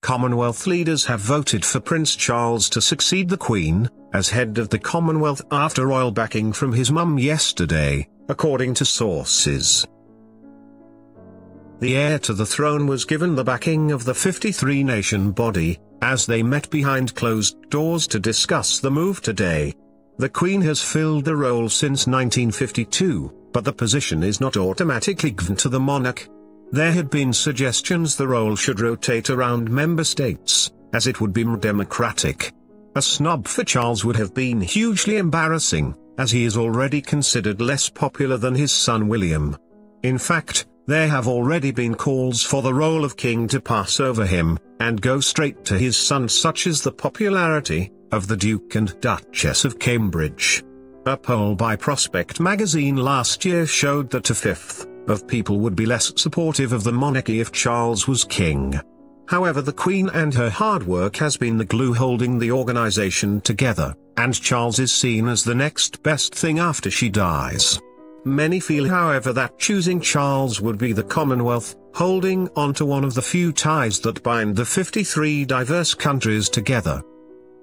Commonwealth leaders have voted for Prince Charles to succeed the Queen as head of the Commonwealth after royal backing from his mum yesterday, according to sources. The heir to the throne was given the backing of the 53-nation body, as they met behind closed doors to discuss the move today. The Queen has filled the role since 1952, but the position is not automatically given to the monarch. There had been suggestions the role should rotate around member states, as it would be more democratic. A snub for Charles would have been hugely embarrassing, as he is already considered less popular than his son William. In fact, there have already been calls for the role of king to pass over him, and go straight to his son, such as the popularity of the Duke and Duchess of Cambridge. A poll by Prospect magazine last year showed that a fifth of people would be less supportive of the monarchy if Charles was king. However, the Queen and her hard work has been the glue holding the organization together, and Charles is seen as the next best thing after she dies. Many feel, however, that choosing Charles would be the Commonwealth, holding on to one of the few ties that bind the 53 diverse countries together.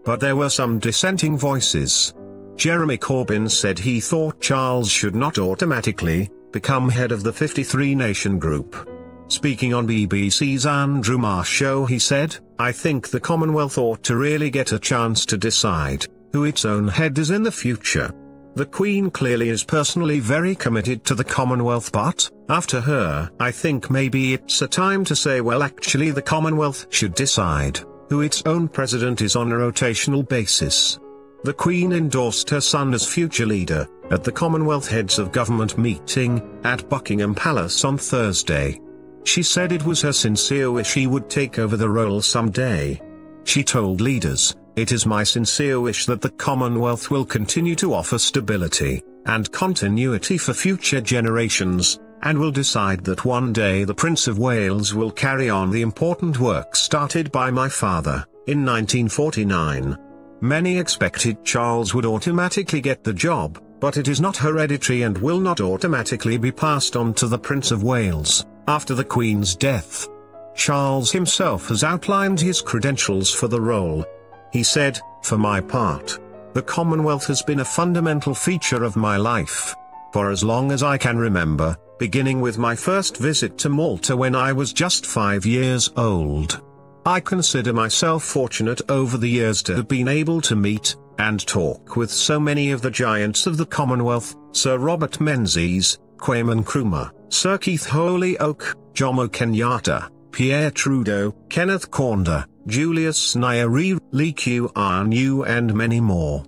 But there were some dissenting voices. Jeremy Corbyn said he thought Charles should not automatically become head of the 53-nation group. Speaking on BBC's Andrew Marr show, he said, "I think the Commonwealth ought to really get a chance to decide who its own head is in the future. The Queen clearly is personally very committed to the Commonwealth, but, after her, I think maybe it's a time to say, well, actually the Commonwealth should decide who its own president is on a rotational basis." The Queen endorsed her son as future leader at the Commonwealth Heads of Government meeting at Buckingham Palace on Thursday. She said it was her sincere wish he would take over the role someday. She told leaders, "It is my sincere wish that the Commonwealth will continue to offer stability and continuity for future generations, and will decide that one day the Prince of Wales will carry on the important work started by my father in 1949. Many expected Charles would automatically get the job, but it is not hereditary and will not automatically be passed on to the Prince of Wales after the Queen's death. Charles himself has outlined his credentials for the role. He said, "For my part, the Commonwealth has been a fundamental feature of my life for as long as I can remember, beginning with my first visit to Malta when I was just 5 years old. I consider myself fortunate over the years to have been able to meet and talk with so many of the giants of the Commonwealth: Sir Robert Menzies, Kwame Nkrumah, Sir Keith Holyoake, Jomo Kenyatta, Pierre Trudeau, Kenneth Kaunda, Julius Nyerere, Lee Kuan Yew, and many more.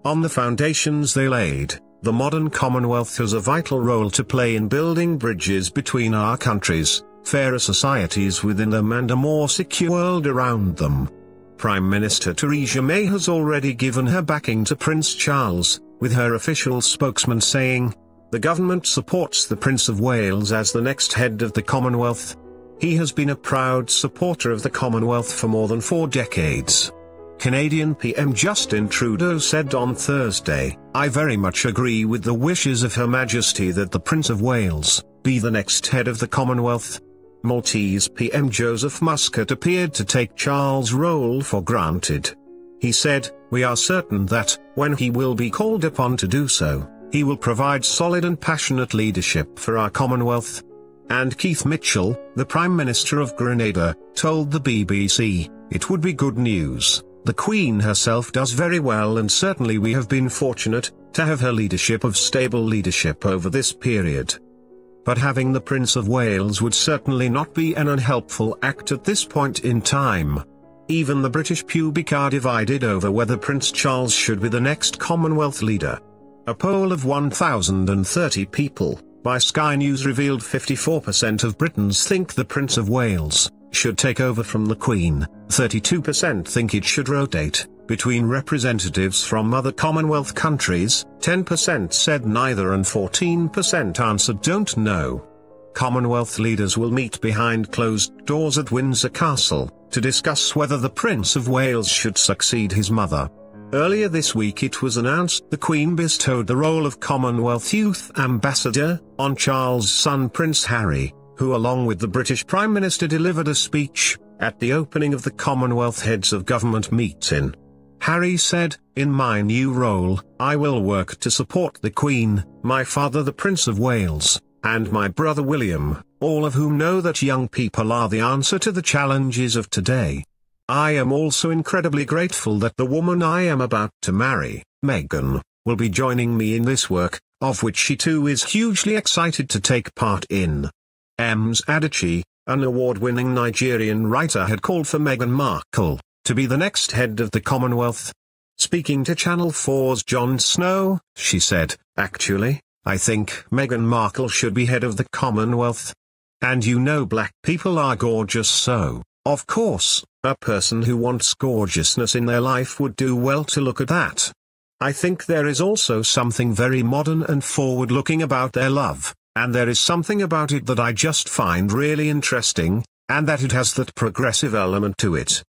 On the foundations they laid, the modern Commonwealth has a vital role to play in building bridges between our countries, fairer societies within them, and a more secure world around them." Prime Minister Theresa May has already given her backing to Prince Charles, with her official spokesman saying, "The government supports the Prince of Wales as the next head of the Commonwealth. He has been a proud supporter of the Commonwealth for more than 4 decades. Canadian PM Justin Trudeau said on Thursday, "I very much agree with the wishes of Her Majesty that the Prince of Wales be the next head of the Commonwealth." Maltese PM Joseph Muscat appeared to take Charles' role for granted. He said, "We are certain that, when he will be called upon to do so, he will provide solid and passionate leadership for our Commonwealth." And Keith Mitchell, the Prime Minister of Grenada, told the BBC, "It would be good news. The Queen herself does very well, and certainly we have been fortunate to have her leadership of stable leadership over this period. But having the Prince of Wales would certainly not be an unhelpful act at this point in time." Even the British public are divided over whether Prince Charles should be the next Commonwealth leader. A poll of 1,030 people by Sky News revealed 54% of Britons think the Prince of Wales should take over from the Queen, 32% think it should rotate between representatives from other Commonwealth countries, 10% said neither, and 14% answered don't know. Commonwealth leaders will meet behind closed doors at Windsor Castle to discuss whether the Prince of Wales should succeed his mother. Earlier this week it was announced the Queen bestowed the role of Commonwealth Youth Ambassador on Charles' son Prince Harry, who along with the British Prime Minister delivered a speech at the opening of the Commonwealth Heads of Government meeting. Harry said, "In my new role, I will work to support the Queen, my father the Prince of Wales, and my brother William, all of whom know that young people are the answer to the challenges of today. I am also incredibly grateful that the woman I am about to marry, Meghan, will be joining me in this work, of which she too is hugely excited to take part in." Ms. Adichie, an award-winning Nigerian writer, had called for Meghan Markle to be the next head of the Commonwealth. Speaking to Channel 4's Jon Snow, she said, "Actually, I think Meghan Markle should be head of the Commonwealth. And you know black people are gorgeous, so, of course, a person who wants gorgeousness in their life would do well to look at that. I think there is also something very modern and forward-looking about their love, and there is something about it that I just find really interesting, and that it has that progressive element to it.